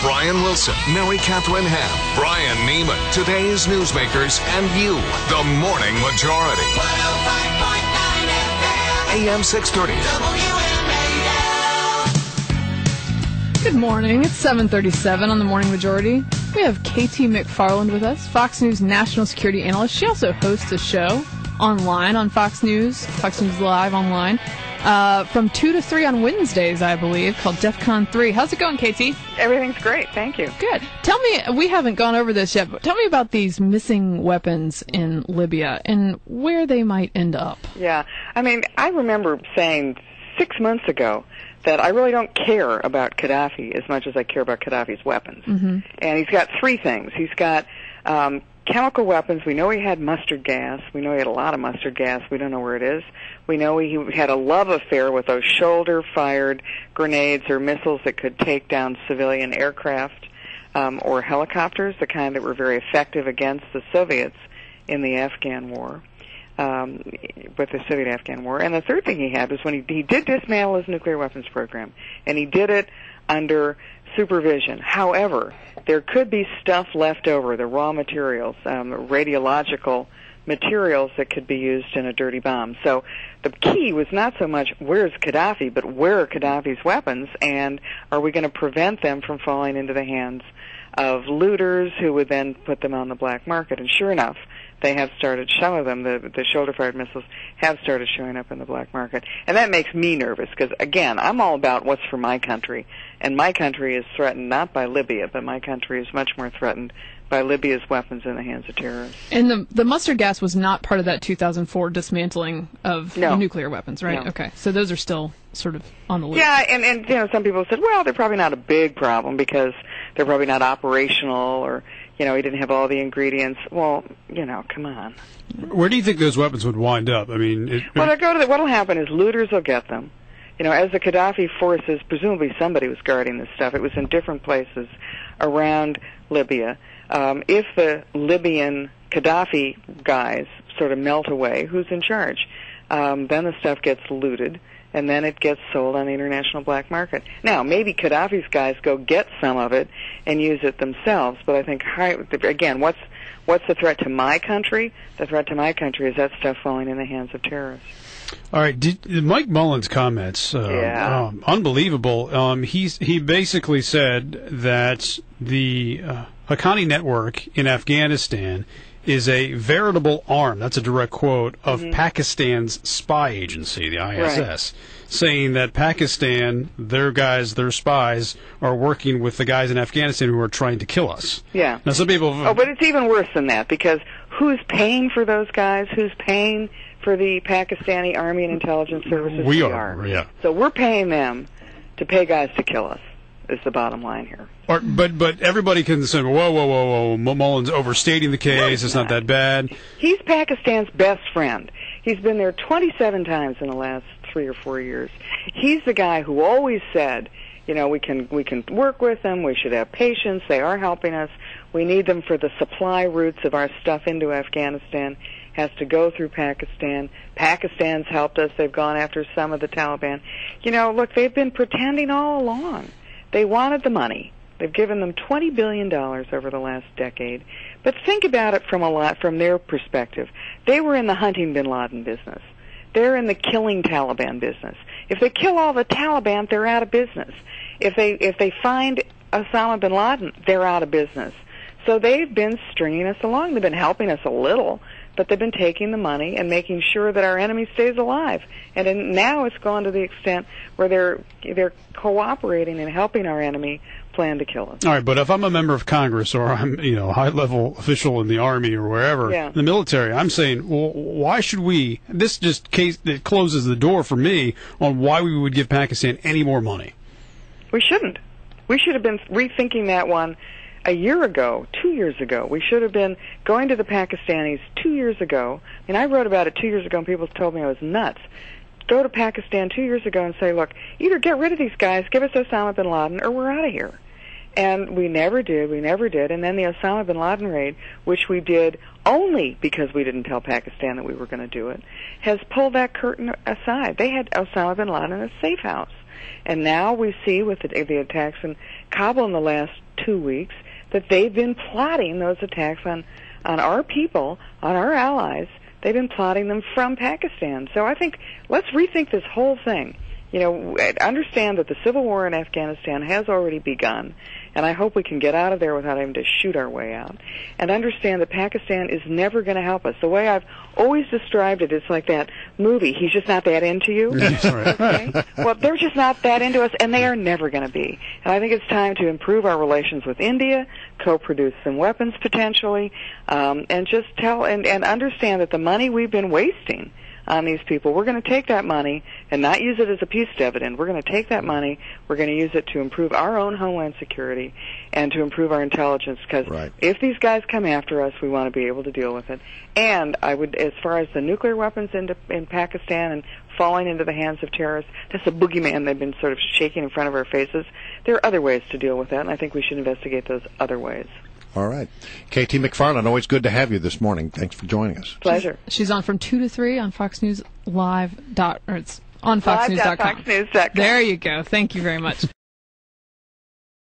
Brian Wilson, Mary Catherine Ham, Brian Neiman, today's newsmakers, and you, the Morning Majority. 105.9 FM, AM 630. WMAL. Good morning. It's 7:37 on the Morning Majority. We have KT McFarland with us, Fox News national security analyst. She also hosts a show online on Fox News Live online, from 2 to 3 on Wednesdays, I believe, called DEFCON 3. How's it going, KT? Everything's great, thank you. Good. Tell me, we haven't gone over this yet, but tell me about these missing weapons in Libya and where they might end up. Yeah, I mean, I remember saying 6 months ago that I really don't care about Gaddafi as much as I care about Gaddafi's weapons. Mm-hmm. And he's got three things. He's got chemical weapons. We know he had mustard gas. We know he had a lot of mustard gas. We don't know where it is. We know he had a love affair with those shoulder-fired grenades or missiles that could take down civilian aircraft or helicopters, the kind that were very effective against the Soviets in the Afghan war, with the Soviet-Afghan war. And the third thing he had was when he did dismantle his nuclear weapons program, and he did it under supervision. However, there could be stuff left over, the raw materials, radiological materials that could be used in a dirty bomb. So the key was not so much where's Gaddafi, but where are Gaddafi's weapons, and are we going to prevent them from falling into the hands of looters who would then put them on the black market. And sure enough, they have started, some of them, the shoulder-fired missiles, have started showing up in the black market. And that makes me nervous because, again, I'm all about what's for my country. And my country is threatened not by Libya, but my country is much more threatened by Libya's weapons in the hands of terrorists. And the mustard gas was not part of that 2004 dismantling of the nuclear weapons, right? No. Okay, so those are still sort of on the loop. Yeah, and you know, some people said, well, they're probably not a big problem because they're probably not operational, or, you know, he didn't have all the ingredients. Well, you know, come on. Where do you think those weapons would wind up? I mean, what'll happen is looters will get them. You know, as the Gaddafi forces, presumably somebody was guarding this stuff. It was in different places around Libya. If the Libyan Gaddafi guys sort of melt away, who's in charge? Then the stuff gets looted, and then it gets sold on the international black market. Now, maybe Gaddafi's guys go get some of it and use it themselves, but I think, again, what's the threat to my country? The threat to my country is that stuff falling in the hands of terrorists. All right, Mike Mullen's comments, unbelievable. He basically said that the Haqqani network in Afghanistan is a veritable arm, that's a direct quote, of Pakistan's spy agency, the ISS, saying that Pakistan, their guys, their spies, are working with the guys in Afghanistan who are trying to kill us. Yeah. Now, some people... Oh, but it's even worse than that, because who's paying for those guys? Who's paying for the Pakistani Army and Intelligence Services? We are, yeah. So we're paying them to pay guys to kill us, is the bottom line here. But everybody can say, whoa, Mullen's overstating the case, it's not that bad. He's Pakistan's best friend. He's been there 27 times in the last 3 or 4 years. He's the guy who always said, you know, we can work with them, we should have patience, they are helping us, we need them for the supply routes of our stuff into Afghanistan, has to go through Pakistan. Pakistan's helped us, they've gone after some of the Taliban. You know, look, they've been pretending all along. They wanted the money. They've given them $20 billion over the last decade. But think about it from their perspective. They were in the hunting bin Laden business. They're in the killing Taliban business. If they kill all the Taliban, they're out of business. If they find Osama bin Laden, they're out of business. So they've been stringing us along. They've been helping us a little, but they've been taking the money and making sure that our enemy stays alive. And now it's gone to the extent where they're cooperating and helping our enemy plan to kill us. All right, but if I'm a member of Congress or I'm, you know, a high-level official in the Army or wherever, in the military, I'm saying, well, why should we? This just it closes the door for me on why we would give Pakistan any more money. We shouldn't. We should have been rethinking that one a year ago, 2 years ago. We should have been going to the Pakistanis 2 years ago. And I wrote about it 2 years ago, and people told me I was nuts. Go to Pakistan 2 years ago and say, look, either get rid of these guys, give us Osama bin Laden, or we're out of here. And we never did. And then the Osama bin Laden raid, which we did only because we didn't tell Pakistan that we were going to do it, has pulled that curtain aside. They had Osama bin Laden in a safe house. And now we see with the attacks in Kabul in the last 2 weeks that they've been plotting those attacks on our people, on our allies. They've been plotting them from Pakistan. So I think let's rethink this whole thing. Understand that the civil war in Afghanistan has already begun, and I hope we can get out of there without having to shoot our way out. And understand that Pakistan is never going to help us. The way I've always described it, it's like that movie, He's Just Not That Into You. Okay? Well, they're just not that into us, and they are never going to be. And I think it's time to improve our relations with India, co-produce some weapons potentially, and just tell and understand that the money we've been wasting on these people, we're going to take that money and not use it as a peace dividend. We're going to take that money, we're going to use it to improve our own homeland security and to improve our intelligence, because if these guys come after us, we want to be able to deal with it. And I would, as far as the nuclear weapons in Pakistan and falling into the hands of terrorists, that's a boogeyman they've been sort of shaking in front of our faces. There are other ways to deal with that, and I think we should investigate those other ways. All right. KT McFarland, always good to have you this morning. Thanks for joining us. Pleasure. She's on from 2 to 3 on Fox News Live. It's on FoxNews.com. Live.foxnews.com. There you go. Thank you very much.